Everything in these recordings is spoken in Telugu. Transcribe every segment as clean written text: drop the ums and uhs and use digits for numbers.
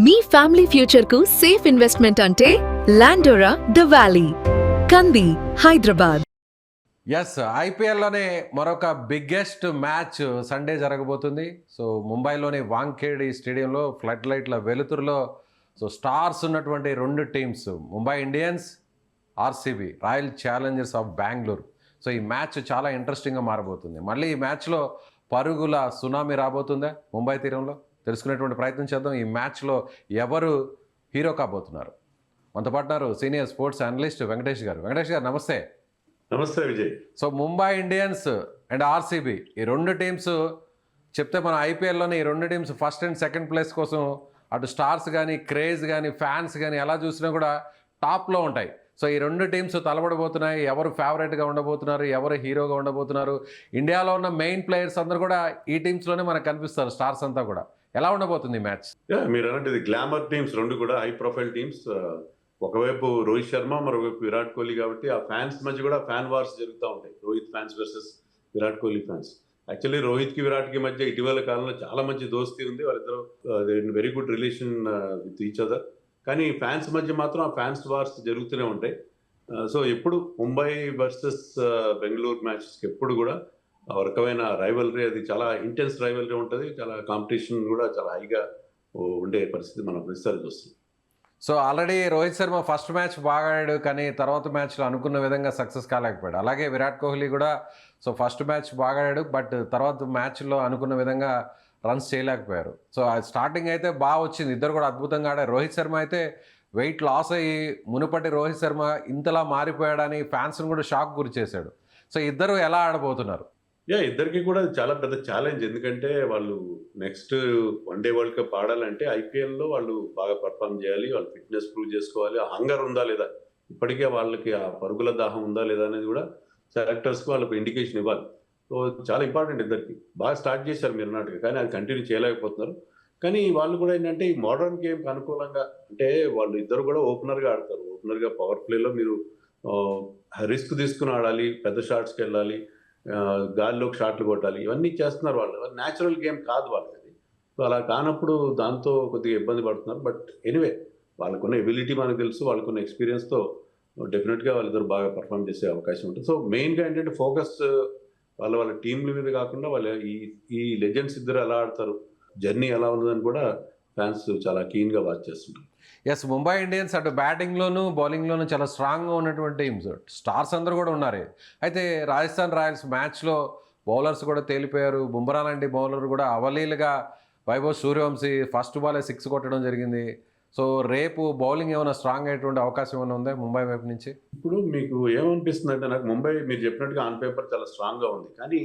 మీ ఫ్యామిలీ ఫ్యూచర్ కు సేఫ్ ఇన్వెస్ట్మెంట్ అంటే లాండోరా ద వ్యాలీ, కంది, హైదరాబాద్. ఎస్, ఐపీఎల్లోనే మరొక బిగ్గెస్ట్ మ్యాచ్ సండే జరగబోతుంది. సో ముంబైలోని వాంఖేడే స్టేడియంలో ఫ్లడ్ లైట్ల వెలుతురులో స్టార్స్ ఉన్నటువంటి రెండు teams, Mumbai Indians, RCB, royal Challengers of Bengaluru. So ఈ మ్యాచ్ చాలా ఇంట్రెస్టింగ్గా మారబోతుంది. మళ్ళీ ఈ మ్యాచ్లో పరుగుల సునామీ రాబోతుందా ముంబై తీరంలో? తెలుసుకునేటువంటి ప్రయత్నం చేద్దాం. ఈ మ్యాచ్లో ఎవరు హీరో కాబోతున్నారు? మనతో పాటున్నారు సీనియర్ స్పోర్ట్స్ అనలిస్ట్ వెంకటేష్ గారు. వెంకటేష్ గారు నమస్తే. నమస్తే Vijay. So Mumbai Indians and RCB, ఈ రెండు టీమ్స్ చెప్తే మన ఐపీఎల్లోనే ఈ రెండు teams first and second place కోసం అటు స్టార్స్ కానీ, క్రేజ్ కానీ, ఫ్యాన్స్ కానీ ఎలా చూసినా కూడా టాప్లో ఉంటాయి. సో ఈ రెండు టీమ్స్ తలబడబోతున్నాయి. ఎవరు ఫేవరెట్గా ఉండబోతున్నారు, ఎవరు హీరోగా ఉండబోతున్నారు? ఇండియాలో ఉన్న మెయిన్ ప్లేయర్స్ అందరూ కూడా ఈ టీమ్స్లోనే మనకు కనిపిస్తారు. స్టార్స్ అంతా కూడా ఎలా ఉండబోతుంది ఈ మ్యాచ్? మీరు అన్నట్టు గ్లామర్ టీమ్స్ రెండు కూడా హై ప్రొఫైల్ టీమ్స్. ఒకవైపు రోహిత్ శర్మ, మరోవైపు విరాట్ కోహ్లీ. కాబట్టి ఆ ఫ్యాన్స్ మధ్య కూడా ఫ్యాన్ వార్స్ జరుగుతూ ఉంటాయి. Rohit fans versus Virat Kohli fans. Actually రోహిత్కి విరాట్కి మధ్య ఇటీవల కాలంలో చాలా మంచి దోస్తీ ఉంది. వాళ్ళిద్దరూ very good relation with each other. కానీ ఫ్యాన్స్ మధ్య మాత్రం ఆ ఫ్యాన్స్ వార్స్ జరుగుతూనే ఉంటాయి. సో ఎప్పుడు ముంబై వర్సెస్ బెంగళూరు మ్యాచెస్కి ఎప్పుడు కూడా ఆ రకమైన రైవలరీ, అది చాలా ఇంటెన్స్ రైవలరీ ఉంటుంది. చాలా కాంపిటీషన్ కూడా చాలా హైగా ఉండే పరిస్థితి మనం ప్రతిసారి చూస్తున్నాం. So already Rohit Sharma first match బాగా ఆడాడు, కానీ తర్వాత మ్యాచ్లో అనుకున్న విధంగా సక్సెస్ కాలేకపోయాడు. అలాగే విరాట్ కోహ్లీ కూడా ఫస్ట్ మ్యాచ్ బాగా ఆడాడు, బట్ తర్వాత మ్యాచ్లో అనుకున్న విధంగా రన్స్ చేయలేకపోయారు. సో స్టార్టింగ్ అయితే బాగా వచ్చింది, ఇద్దరు కూడా అద్భుతంగా ఆడారు. రోహిత్ శర్మ అయితే వెయిట్ లాస్ అయ్యి మునుపటి రోహిత్ శర్మ ఇంతలా మారిపోయాడని ఫ్యాన్స్ని కూడా షాక్ గురి చేశాడు. సో ఇద్దరు ఎలా ఆడబోతున్నారు? ఇద్దరికి కూడా చాలా పెద్ద ఛాలెంజ్. ఎందుకంటే వాళ్ళు నెక్స్ట్ వన్డే వరల్డ్ కప్ ఆడాలంటే ఐపీఎల్లో వాళ్ళు బాగా పర్ఫామ్ చేయాలి. వాళ్ళు ఫిట్నెస్ ప్రూవ్ చేసుకోవాలి. ఆ హంగర్ ఉందా లేదా, ఇప్పటికే వాళ్ళకి ఆ పరుగుల దాహం ఉందా లేదా అనేది కూడా సెలెక్టర్స్కి వాళ్ళకు ఇండికేషన్ ఇవ్వాలి. సో చాలా ఇంపార్టెంట్ ఇద్దరికి. బాగా స్టార్ట్ చేశారు మీరు అన్నట్టుగా, కానీ అది కంటిన్యూ చేయలేకపోతున్నారు. కానీ వాళ్ళు కూడా ఏంటంటే ఈ మోడర్న్ గేమ్కి అనుకూలంగా, అంటే వాళ్ళు ఇద్దరు కూడా ఓపెనర్గా ఆడతారు. ఓపెనర్గా పవర్ ప్లేలో మీరు రిస్క్ తీసుకుని ఆడాలి, పెద్ద షాట్స్కి వెళ్ళాలి, గాలిలోకి షాట్లు కొట్టాలి, ఇవన్నీ చేస్తున్నారు. వాళ్ళు న్యాచురల్ గేమ్ కాదు వాళ్ళకి. సో అలా కానప్పుడు దాంతో కొద్దిగా ఇబ్బంది పడుతున్నారు. బట్ ఎనీవే, వాళ్ళకున్న ఎబిలిటీ మనకు తెలుసు, వాళ్ళకున్న ఎక్స్పీరియన్స్తో డెఫినెట్గా వాళ్ళిద్దరు బాగా పర్ఫామ్ చేసే అవకాశం ఉంటుంది. సో మెయిన్గా ఏంటంటే ఫోకస్ వాళ్ళ టీంల మీద కాకుండా వాళ్ళ ఈ లెజెండ్స్ ఇద్దరు ఎలా ఆడతారు, జర్నీ ఎలా ఉన్నదని కూడా ఫ్యాన్స్ చాలా కీన్గా వాచ్ చేస్తుంటారు. ఎస్, ముంబై ఇండియన్స్ అటు బ్యాటింగ్లోను బౌలింగ్లోనూ చాలా స్ట్రాంగ్గా ఉన్నటువంటి టీమ్స్, స్టార్స్ అందరూ కూడా ఉన్నారు. అయితే రాజస్థాన్ రాయల్స్ మ్యాచ్లో బౌలర్స్ కూడా తేలిపోయారు. బుమ్రా లాంటి బౌలర్ కూడా అవలీలుగా వైభవ్ సూర్యవంశీ ఫస్ట్ బాలే 6 కొట్టడం జరిగింది. సో రేపు బౌలింగ్ ఏమైనా స్ట్రాంగ్ అయ్యేటువంటి అవకాశం ఏమైనా ఉందా ముంబై వైపు నుంచి? ఇప్పుడు మీకు ఏమనిపిస్తుంది అంటే, నాకు ముంబై మీరు చెప్పినట్టుగా ఆన్ పేపర్ చాలా స్ట్రాంగ్గా ఉంది, కానీ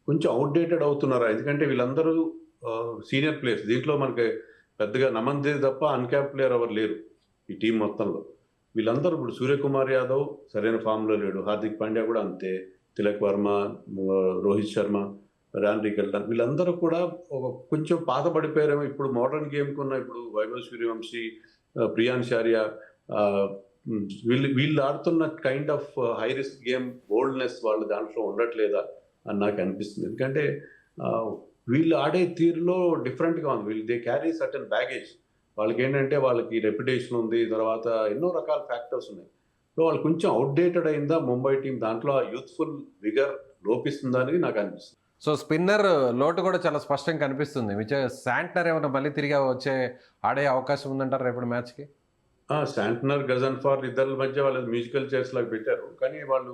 కొంచెం అవుట్డేటెడ్ అవుతున్నారా? ఎందుకంటే వీళ్ళందరూ సీనియర్ ప్లేయర్స్. దీంట్లో మనకి పెద్దగా నమన్దేవ్ తప్ప అన్క్యాప్ ప్లేయర్ ఎవరు లేరు ఈ టీం మొత్తంలో. వీళ్ళందరూ ఇప్పుడు సూర్యకుమార్ యాదవ్ సరైన ఫామ్లో లేడు, హార్దిక్ పాండ్యా కూడా అంతే, తిలక్ వర్మ, రోహిత్ శర్మ, రాన్ రికల్టన్, వీళ్ళందరూ కూడా కొంచెం పాత పడిపోయారేమో. ఇప్పుడు మోడర్న్ గేమ్కి ఉన్న ఇప్పుడు వైభవ్ సూర్యవంశీ, ప్రియాన్ షారియా, వీళ్ళు ఆడుతున్న kind of high risk game, boldness వాళ్ళు దాంట్లో ఉండట్లేదా అని నాకు అనిపిస్తుంది. ఎందుకంటే వీళ్ళు ఆడే తీరులో డిఫరెంట్గా ఉంది. They carry certain baggage. వాళ్ళకి ఏంటంటే వాళ్ళకి రెప్యుటేషన్ ఉంది, తర్వాత ఎన్నో రకాల ఫ్యాక్టర్స్ ఉన్నాయి. సో వాళ్ళు కొంచెం అవుట్డేటెడ్ అయిందా ముంబై టీం? దాంట్లో యూత్ఫుల్ విగర్ లోపిస్తుందా అనేది నాకు అనిపిస్తుంది. సో స్పిన్నర్ లోటు కూడా చాలా స్పష్టంగా కనిపిస్తుంది. శాంట్నర్ ఏమైనా మళ్ళీ తిరిగి ఆడే అవకాశం ఉందంటారు రేపటి మ్యాచ్కి? శాంట్నర్, గజన్ఫార్ ఇద్దరి మధ్య వాళ్ళు మ్యూజికల్ చైర్స్ లాగా పెట్టారు. కానీ వాళ్ళు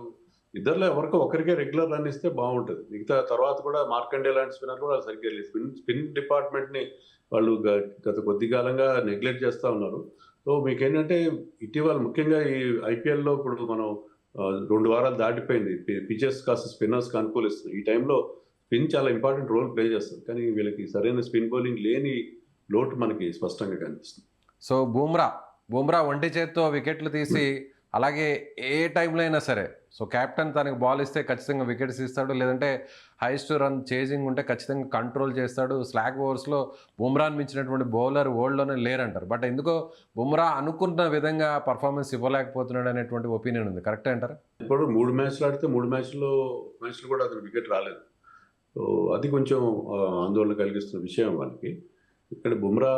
ఇద్దరులో ఎవరికో ఒకరికే రెగ్యులర్ రన్ ఇస్తే బాగుంటుంది. మిగతా తర్వాత కూడా మార్కండే లాంటి స్పిన్నర్ కూడా సరిగ్గా లేదు. స్పిన్ డిపార్ట్మెంట్ని వాళ్ళు గత కొద్ది కాలంగా నెగ్లెక్ట్ చేస్తూ ఉన్నారు. సో మీకేంటంటే ఇటీవల ముఖ్యంగా ఈ ఐపీఎల్లో ఇప్పుడు మనం 2 వారాలు దాటిపోయింది. పిచెస్ కాస్త స్పిన్నర్స్కి అనుకూలిస్తుంది. ఈ టైంలో స్పిన్ చాలా ఇంపార్టెంట్ రోల్ ప్లే చేస్తుంది. కానీ వీళ్ళకి సరైన స్పిన్ బౌలింగ్ లేని లోటు మనకి స్పష్టంగా కనిపిస్తుంది. సో బుమ్రా ఒంటి చేత్తో వికెట్లు తీసి, అలాగే ఏ టైంలో అయినా సరే కెప్టెన్ తనకి బాల్ ఇస్తే ఖచ్చితంగా వికెట్స్ ఇస్తాడు, లేదంటే హైయెస్ట్ రన్ చేజింగ్ ఉంటే ఖచ్చితంగా కంట్రోల్ చేస్తాడు. స్లాగ్ ఓవర్స్లో బుమ్రాని మించినటువంటి బౌలర్ వరల్డ్లోనే లేరంటారు. బట్ ఎందుకో బుమ్రా అనుకున్న విధంగా పర్ఫార్మెన్స్ ఇవ్వలేకపోతున్నాడు అనేటువంటి ఒపీనియన్ ఉంది. కరెక్టే అంటారా? ఇప్పుడు 3 మ్యాచ్లు ఆడితే 3 మ్యాచ్లు కూడా అతను వికెట్ రాలేదు. సో అది కొంచెం ఆందోళన కలిగిస్తున్న విషయం వాళ్ళకి. ఇక్కడ బుమ్రా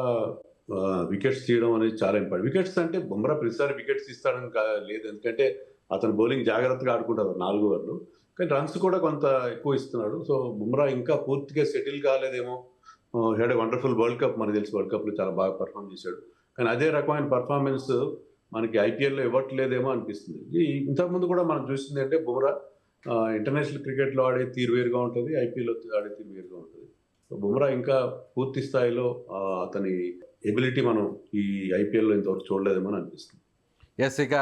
వికెట్స్ తీయడం అనేది చాలా ఇంపార్టెంట్. వికెట్స్ అంటే బుమ్రా ప్రతిసారి వికెట్స్ ఇస్తాడని లేదు, ఎందుకంటే అతను బౌలింగ్ జాగ్రత్తగా ఆడుకుంటారు 4 ఓవర్లు, కానీ రన్స్ కూడా కొంత ఎక్కువ ఇస్తున్నాడు. సో బుమ్రా ఇంకా పూర్తిగా సెటిల్ కాలేదేమో. హెడ్ వండర్ఫుల్ వరల్డ్ కప్, మనకు తెలిసి వరల్డ్ కప్లో చాలా బాగా పర్ఫామ్ చేశాడు, కానీ అదే రకమైన పర్ఫార్మెన్స్ మనకి ఐపీఎల్లో ఇవ్వట్లేదేమో అనిపిస్తుంది. ఇంతకుముందు కూడా మనం చూసింది అంటే బుమ్రా ఇంటర్నేషనల్ క్రికెట్లో ఆడే తీరు వేరుగా ఉంటుంది, ఐపీఎల్లో ఆడే తీరు వేరుగా ఉంటుంది. సో బుమ్రా ఇంకా పూర్తి స్థాయిలో అతని ఎబిలిటీ మనం ఈ ఐపీఎల్లో ఇంతవరకు చూడలేదేమో అని అనిపిస్తుంది. ఎస్, ఇక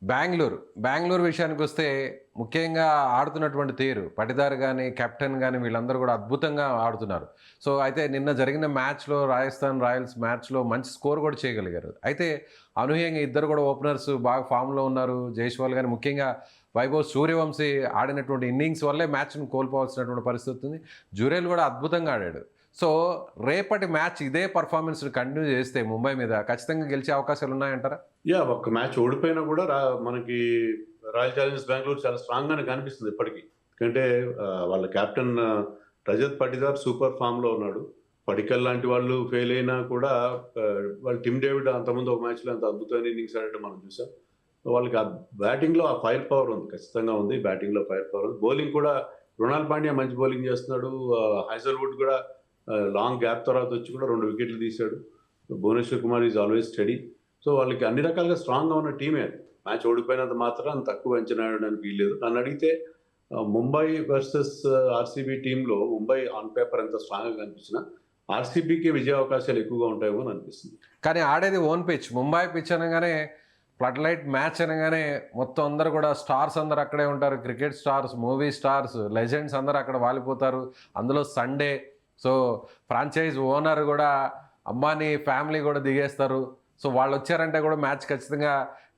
బెంగళూరు విషయానికి వస్తే ముఖ్యంగా ఆడుతున్నటువంటి తీరు, పటిదార్ కానీ కెప్టెన్ కానీ వీళ్ళందరూ కూడా అద్భుతంగా ఆడుతున్నారు. సో అయితే నిన్న జరిగిన మ్యాచ్లో రాజస్థాన్ రాయల్స్ మ్యాచ్లో మంచి స్కోర్ కూడా చేయగలిగారు. అయితే అనూహ్యంగా ఇద్దరు కూడా ఓపెనర్స్ బాగా ఫామ్లో ఉన్నారు. జైస్వాల్ కానీ ముఖ్యంగా వైభవ్ సూర్యవంశీ ఆడినటువంటి ఇన్నింగ్స్ వల్లే మ్యాచ్ను కోల్పోవాల్సినటువంటి పరిస్థితి ఉంది. జురేల్ కూడా అద్భుతంగా ఆడాడు. సో రేపటి మ్యాచ్ ఇదే పర్ఫార్మెన్స్ కంటిన్యూ చేస్తే ముంబై మీద ఖచ్చితంగా గెలిచే అవకాశాలు ఉన్నాయంటారా? ఒక్క మ్యాచ్ ఓడిపోయినా కూడా మనకి రాయల్ ఛాలెంజర్స్ బెంగళూరు చాలా స్ట్రాంగ్గానే కనిపిస్తుంది ఇప్పటికీ. ఎందుకంటే వాళ్ళ కెప్టెన్ రజత్ పటిదార్ సూపర్ ఫామ్లో ఉన్నాడు. పడికల్ లాంటి వాళ్ళు ఫెయిల్ అయినా కూడా వాళ్ళు టిమ్ డేవిడ్ అంతకుముందు ఒక మ్యాచ్లో అంత అద్భుతమైన ఇన్నింగ్స్ ఆడటం మనం చూసాం. వాళ్ళకి ఆ బ్యాటింగ్లో ఆ ఫైర్ పవర్ ఉంది, ఖచ్చితంగా ఉంది. బ్యాటింగ్లో ఫైర్ పవర్ ఉంది. బౌలింగ్ కూడా రొనాల్డ్ పాండ్యా మంచి బౌలింగ్ చేస్తున్నాడు. హైజల్వుడ్ కూడా లాంగ్ గ్యాప్ తర్వాత వచ్చి కూడా 2 వికెట్లు తీశాడు. Bhuvneshwar Kumar is always steady. So వాళ్ళకి అన్ని రకాలుగా స్ట్రాంగ్గా ఉన్న టీమే. మ్యాచ్ ఓడిపోయినంత మాత్రం అంత తక్కువ అంచనా వేయడానికి వీల్లేదు. నన్ను అడిగితే ముంబై వర్సెస్ ఆర్సీబీ టీంలో ముంబై ఆన్ పేపర్ ఎంత స్ట్రాంగ్గా కనిపించినా ఆర్సీబీకి విజయ అవకాశాలు ఎక్కువగా ఉంటాయేమో అని అనిపిస్తుంది. కానీ ఆడేది ఓన్ పిచ్, ముంబై పిచ్ అనగానే ఫ్లడ్ లైట్ మ్యాచ్ అనగానే మొత్తం అందరూ కూడా స్టార్స్ అందరు అక్కడే ఉంటారు. Cricket stars, movie stars, legends అందరూ అక్కడ వాలిపోతారు. అందులో సండే, సో ఫ్రాంచైజ్ ఓనర్ కూడా, అంబానీ ఫ్యామిలీ కూడా దిగేస్తారు. సో వాళ్ళు వచ్చారంటే కూడా మ్యాచ్ ఖచ్చితంగా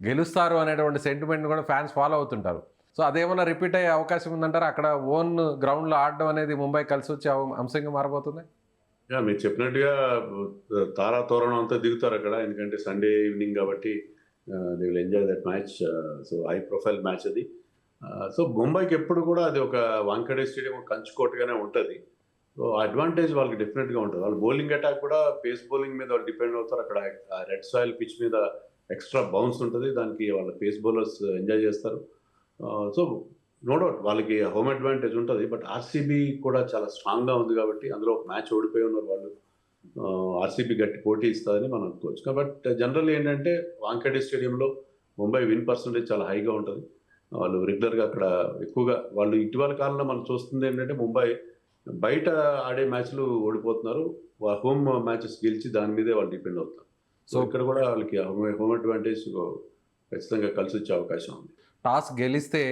గెలుస్తారు అనేటువంటి సెంటిమెంట్ కూడా ఫ్యాన్స్ ఫాలో అవుతుంటారు. సో అదేమన్నా రిపీట్ అయ్యే అవకాశం ఉందంటారా? అక్కడ ఓన్ గ్రౌండ్లో ఆడడం అనేది ముంబై కలిసి వచ్చే అంశంగా మారబోతుంది. మీరు చెప్పినట్టుగా తారా తోరణం అంతా దిగుతారు అక్కడ, ఎందుకంటే సండే ఈవినింగ్ కాబట్టి they will enjoy that match. So high profile match అది. సో ముంబైకి ఎప్పుడు కూడా అది ఒక వాంఖేడే స్టేడియం కంచుకోటగానే ఉంటుంది. సో అడ్వాంటేజ్ వాళ్ళకి డెఫినెట్గా ఉంటుంది. వాళ్ళు బౌలింగ్ అటాక్ కూడా పేస్ బౌలింగ్ మీద వాళ్ళు డిపెండ్ అవుతారు. అక్కడ రెడ్ సాయిల్ పిచ్ మీద ఎక్స్ట్రా బౌన్స్ ఉంటుంది, దానికి వాళ్ళ పేస్ బౌలర్స్ ఎంజాయ్ చేస్తారు. సో నో డౌట్ వాళ్ళకి హోమ్ అడ్వాంటేజ్ ఉంటుంది. బట్ ఆర్సీబీ కూడా చాలా స్ట్రాంగ్గా ఉంది కాబట్టి అందులో ఒక మ్యాచ్ ఓడిపోయి ఉన్నారు వాళ్ళు. ఆర్సీబీ గట్టి పోటీ ఇస్తుందని మనం అనుకోవచ్చు. కాబట్టి జనరల్ ఏంటంటే వాంఖేడే స్టేడియంలో ముంబై విన్ పర్సంటేజ్ చాలా హైగా ఉంటుంది. వాళ్ళు రెగ్యులర్గా అక్కడ ఎక్కువగా వాళ్ళు ఇటీవల కాలంలో మనం చూస్తుంది ఏంటంటే ముంబై బయట ఆడే మ్యాచ్లు ఓడిపోతున్నారు, హోమ్ మ్యాచెస్ గెలిచి దాని మీదే వాళ్ళు డిపెండ్ అవుతారు. సో ఇక్కడ కూడా వాళ్ళకి హోమ్ అడ్వాంటేజ్ ఖచ్చితంగా కలిసి వచ్చే అవకాశం ఉంది. టాస్ గెలిస్తే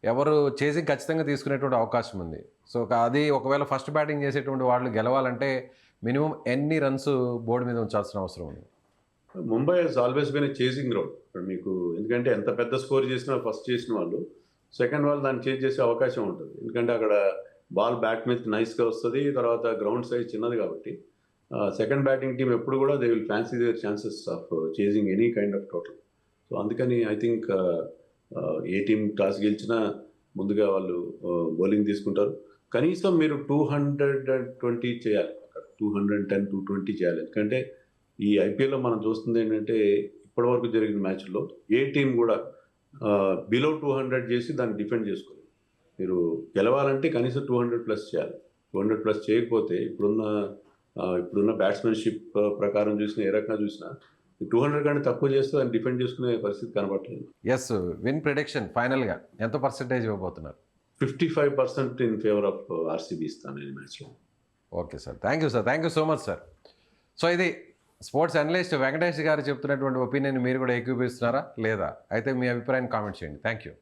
ఎవరు చేసింగ్ ఖచ్చితంగా తీసుకునేటువంటి అవకాశం ఉంది. సో అది ఒకవేళ ఫస్ట్ బ్యాటింగ్ చేసేటువంటి వాళ్ళు గెలవాలంటే మినిమం ఎన్ని రన్స్ బోర్డు మీద ఉంచాల్సిన అవసరం ఉంది? Mumbai he's always been chasing ground మీకు, ఎందుకంటే ఎంత పెద్ద స్కోర్ చేసినా ఫస్ట్ చేసిన వాళ్ళు సెకండ్ వాళ్ళు దాన్ని చేంజ్ చేసే అవకాశం ఉంటుంది. ఎందుకంటే అక్కడ బాల్ బ్యాట్ మీద నైస్గా వస్తుంది, తర్వాత గ్రౌండ్ సైజ్ చిన్నది కాబట్టి సెకండ్ బ్యాటింగ్ టీం ఎప్పుడు కూడా they will fancy their chances of chasing any kind of total. So అందుకని ఐ థింక్ ఏ టీం టాస్ గెలిచినా ముందుగా వాళ్ళు బౌలింగ్ తీసుకుంటారు. కనీసం మీరు 220 చేయాలి, అక్కడ 210, 220 చేయాలి. ఎందుకంటే ఈ ఐపీఎల్లో మనం చూస్తుంది ఏంటంటే ఇప్పటివరకు జరిగిన మ్యాచ్ల్లో ఏ టీం కూడా బిలో 200 చేసి దాన్ని డిఫెండ్ చేసుకోవాలి. మీరు గెలవాలంటే కనీసం 200+ చేయాలి. 200+ చేయకపోతే ఇప్పుడున్న బ్యాట్స్మెన్షిప్ ప్రకారం చూసినా, ఏ రకంగా చూసినా 200 కంటే తక్కువ చేస్తే దాన్ని డిఫెండ్ చేసుకునే పరిస్థితి కనబడలేదు. ఎస్, విన్ ప్రిడిక్షన్ ఫైనల్గా ఎంత పర్సెంటేజ్ ఇవ్వబోతున్నారు? 55% ఇన్ ఫేవర్ ఆఫ్ ఆర్సీబీ ఇస్తాను ఈ మ్యాచ్లో. Okay sir, thank you sir, thank you so much sir. So ఇది స్పోర్ట్స్ అనలిస్ట్ వెంకటేష్ గారు చెప్తున్నటువంటి ఒపీనియన్ మీరు కూడా ఏకీభవిస్తున్నారా లేదా? అయితే మీ అభిప్రాయాన్ని కామెంట్ చేయండి. Thank you.